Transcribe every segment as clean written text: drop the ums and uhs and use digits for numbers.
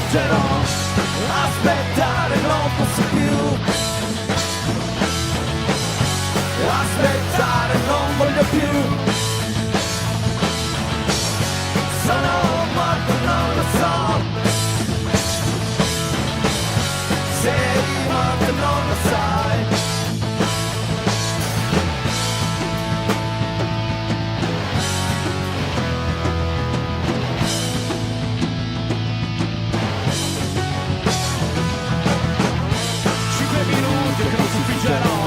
leggerò. Aspettare non posso più. Aspettare non voglio più. Sono morto, non lo so. Sei morto, non lo sai. Che non sufficerò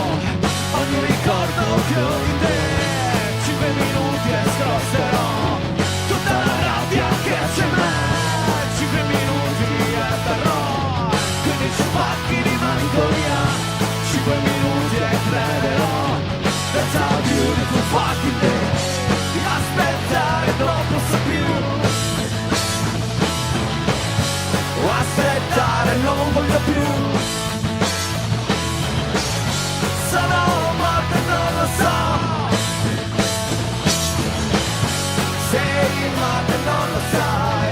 ogni ricordo che ho di te. 5 minuti e scrosserò tutta la rabbia che c'è in me. 5 minuti e terrò 15 pacchi di malinconia. 5 minuti e crederò. That's how beautiful fucking day. Aspettare non posso più. Aspettare non voglio più. Sono morto e non lo so. Sei morto e non lo sai.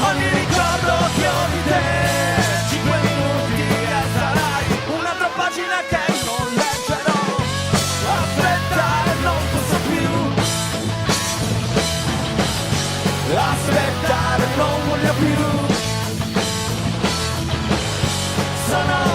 Ogni ricordo che ho di te. 5 minuti e sarai un'altra pagina che non leggerò. Aspettare non posso più. Aspettare non voglio più. Sono